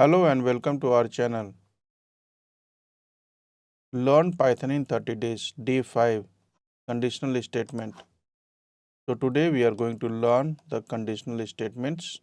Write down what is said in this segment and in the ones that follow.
Hello and welcome to our channel. Learn Python in 30 days, day 5, conditional statement. So today we are going to learn the conditional statements.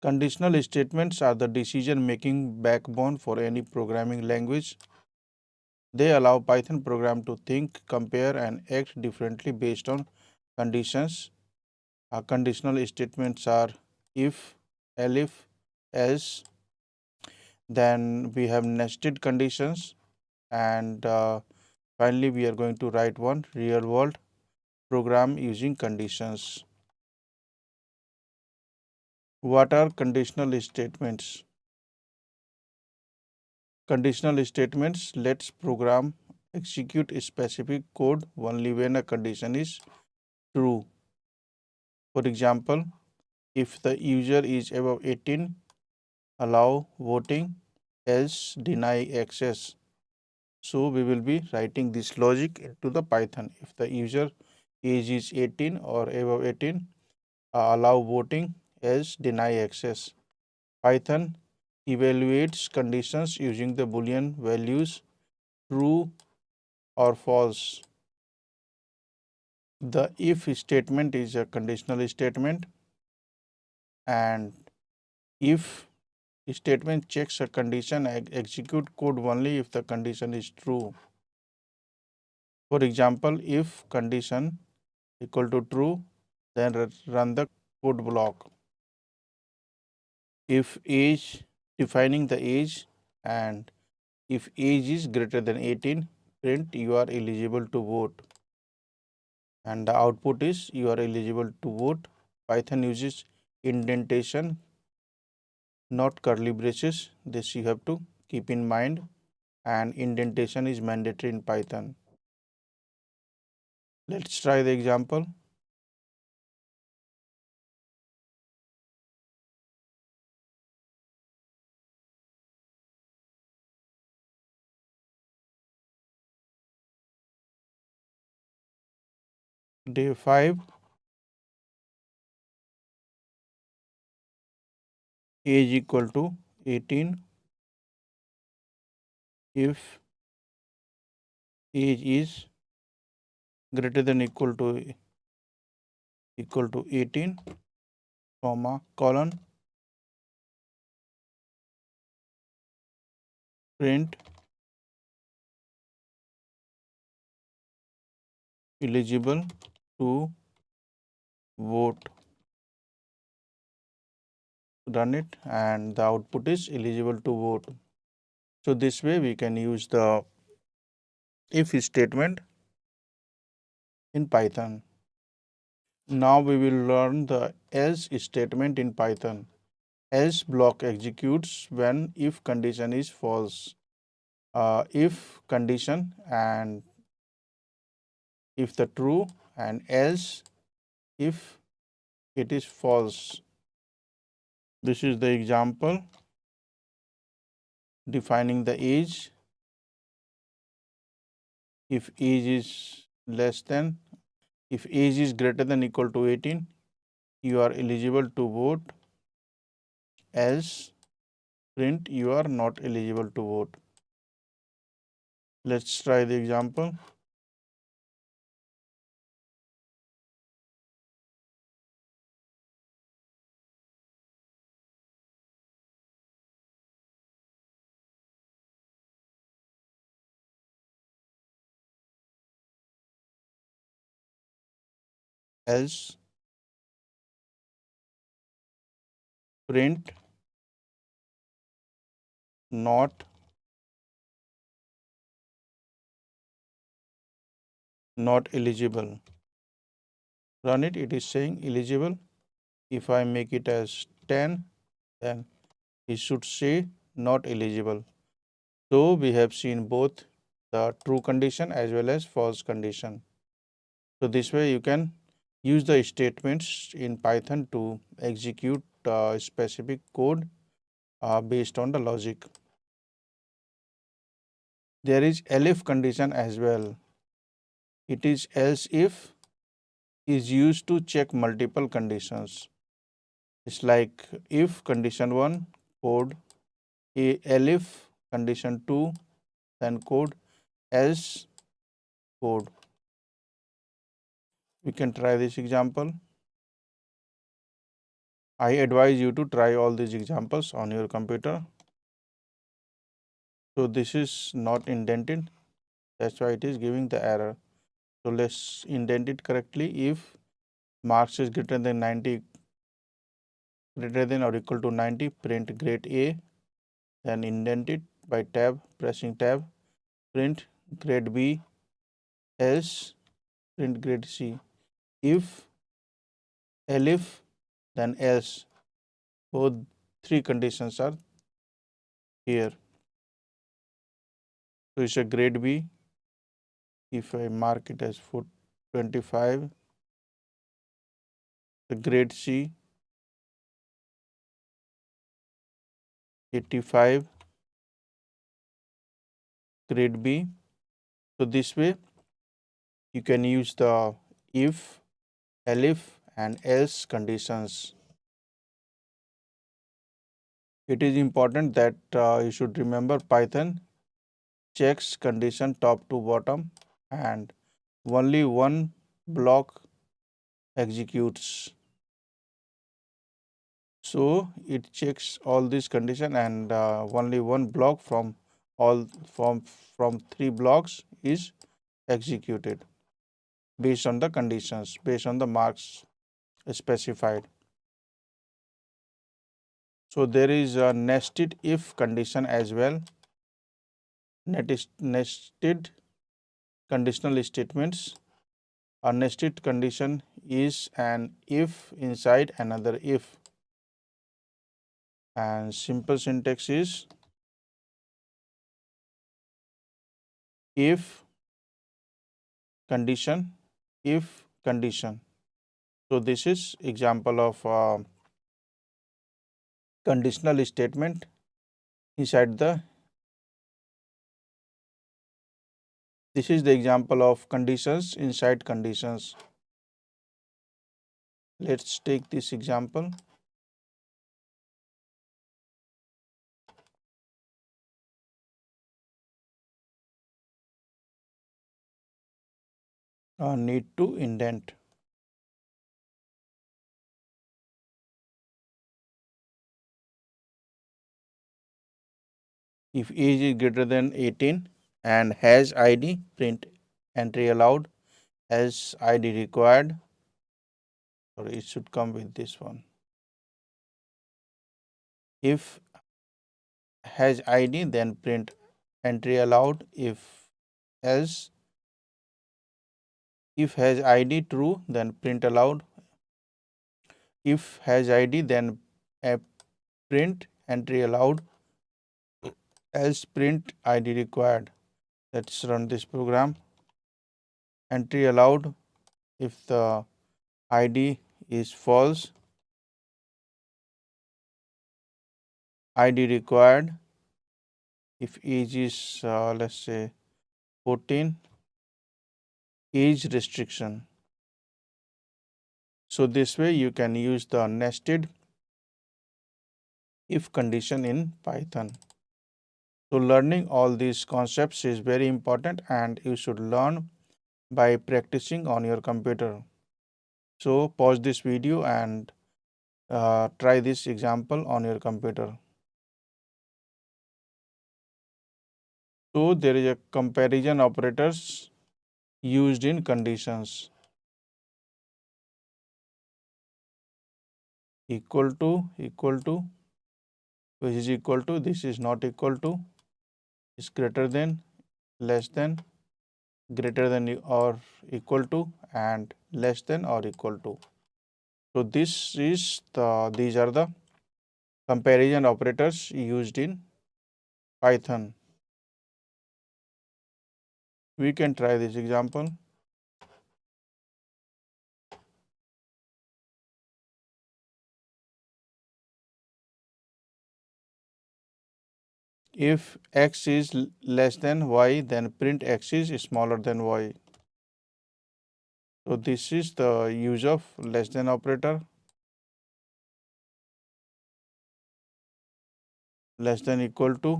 Conditional statements are the decision-making backbone for any programming language. They allow Python program to think, compare and act differently based on conditions. Our conditional statements are if, elif, else. Then we have nested conditions and finally, we are going to write one real world program using conditions. What are conditional statements? Conditional statements lets program execute a specific code only when a condition is true. For example, if the user is above 18, allow voting, else deny access. So we will be writing this logic into the Python. If the user age is 18 or above 18, allow voting, else deny access. Python evaluates conditions using the Boolean values true or false. The if statement is a conditional statement, and if statement checks a condition, execute code only if the condition is true. For example, if condition equal to true, then run the code block. If age, defining the age, and if age is greater than 18, print you are eligible to vote. And the output is you are eligible to vote. Python uses indentation, not curly braces. This you have to keep in mind, and indentation is mandatory in Python. Let's try the example. Day 5, age equal to 18. If age is greater than equal to 18, comma, colon, print eligible to vote. Run it and the output is eligible to vote. So this way we can use the if statement in Python. Now we will learn the else statement in Python. Else block executes when if condition is false. If condition and if the true, and else if it is false. This is the example defining the age. If age is less than, if age is greater than equal to 18, you are eligible to vote, else print you are not eligible to vote. Let's try the example. Else print not eligible. Run it, it is saying eligible. If I make it as 10, then it should say not eligible. So we have seen both the true condition as well as false condition. So this way you can use the statements in Python to execute specific code based on the logic. There is elif condition as well. It is else if is used to check multiple conditions. It's like if condition 1, code Elif, condition 2, then code else code. We can try this example. I advise you to try all these examples on your computer. So this is not indented, that's why it is giving the error. So let's indent it correctly. If marks is greater than 90, greater than or equal to 90, print grade A, then indent it by pressing tab, print grade B, else print grade C. If Elif, then else. Both three conditions are here. So it's a grade B. If I mark it as 25, the grade C 85, grade B. So this way you can use the if, elif and else conditions. It is important that you should remember Python checks condition top to bottom and only one block executes. So it checks all these condition and only one block from from 3 blocks is executed based on the conditions, based on the marks specified. So there is a nested if condition as well. Nested conditional statements. A nested condition is an if inside another if, and simple syntax is if condition, if condition. So this is example of conditional statement inside the, this is the example of conditions inside conditions. Let's take this example. Need to indent. If age is greater than 18 and has ID, print entry allowed, has ID required, or it should come with this one. If has ID, then print entry allowed. If else, if has ID true, then print allowed. If has ID, then print entry allowed, else print ID required. Let's run this program. Entry allowed if the ID is false, ID required if age is let's say 14, age restriction. So this way you can use the nested if condition in Python. So learning all these concepts is very important and you should learn by practicing on your computer. So pause this video and try this example on your computer. So there is a comparison operators used in conditions. Equal to, which is equal to, this is not equal to, is greater than, less than, greater than or equal to, and less than or equal to. So these are the comparison operators used in Python. We can try this example. If x is less than y, then print x is smaller than y. So this is the use of less than operator. less than equal to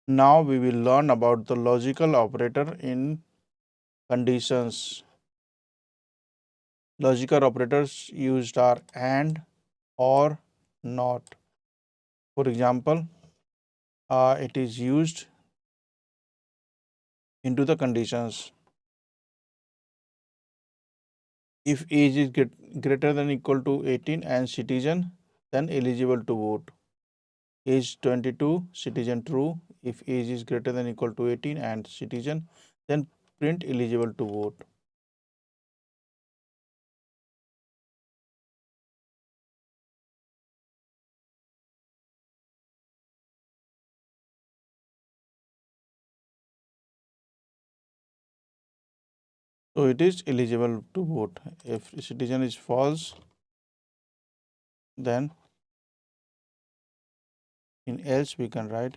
Now we will learn about the logical operator in conditions. Logical operators used are and, or, not. For example, it is used into the conditions. If age is greater than equal to 18 and citizen, then eligible to vote. Age 22, citizen true. If age is greater than equal to 18 and citizen, then print eligible to vote. So it is eligible to vote. If citizen is false, then in else we can write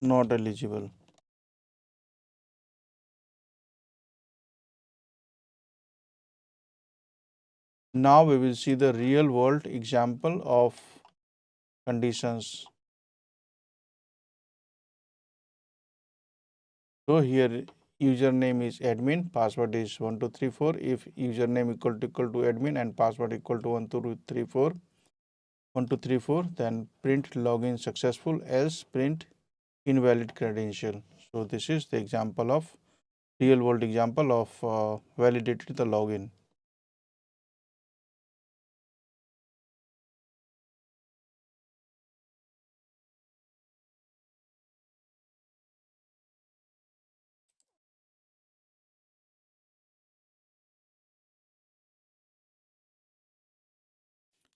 not eligible. Now we will see the real world example of conditions. So here username is admin, password is 1234. If username equal to admin and password equal to 1234, then print login successful, else print invalid credential. So this is the example of real world example of validated the login.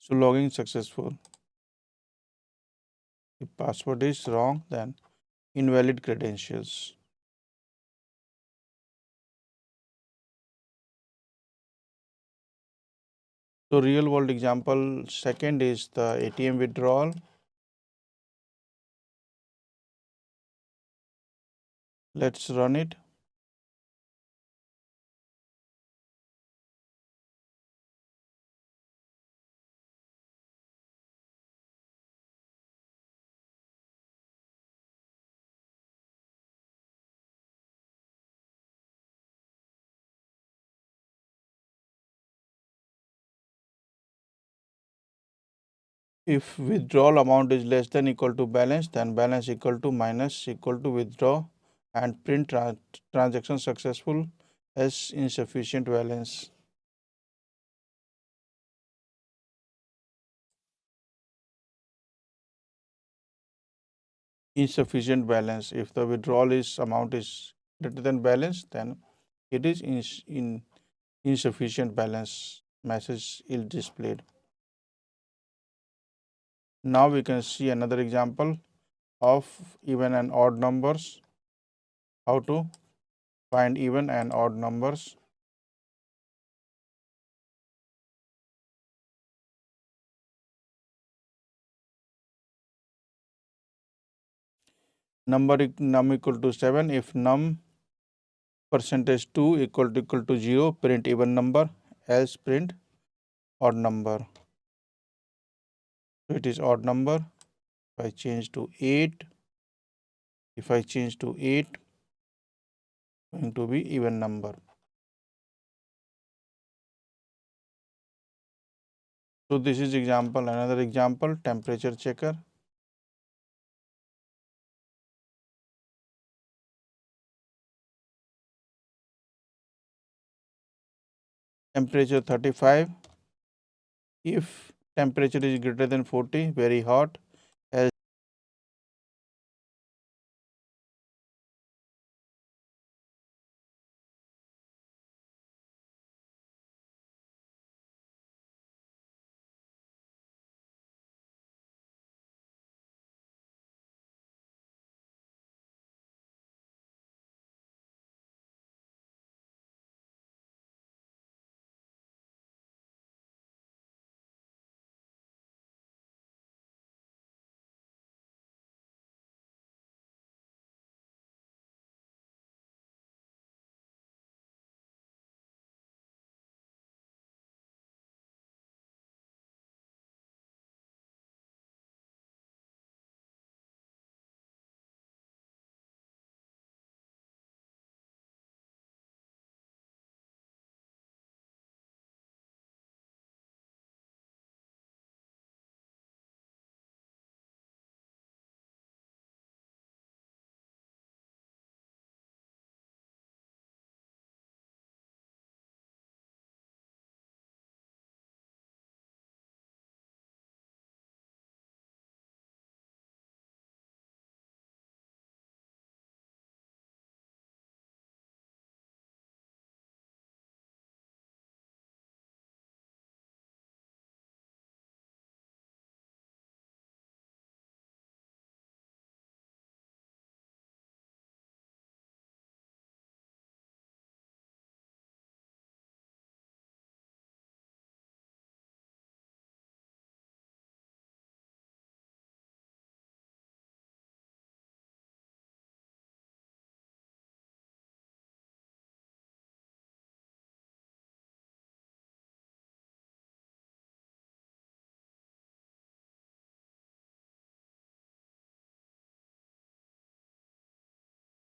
So login successful. If password is wrong, then invalid credentials. So real world example second is the ATM withdrawal. Let's run it. If withdrawal amount is less than equal to balance, then balance equal to minus equal to withdraw and print transaction successful as insufficient balance. Insufficient balance. If the withdrawal is amount is greater than balance, then it is in insufficient balance message is displayed. Now we can see another example of even and odd numbers. How to find even and odd numbers. Num equal to 7 if num percentage 2 equal to 0, print even number, else print odd number. So it is odd number. If I change to 8, going to be even number. So this is example, another example, temperature checker. Temperature 35. If temperature is greater than 40, very hot,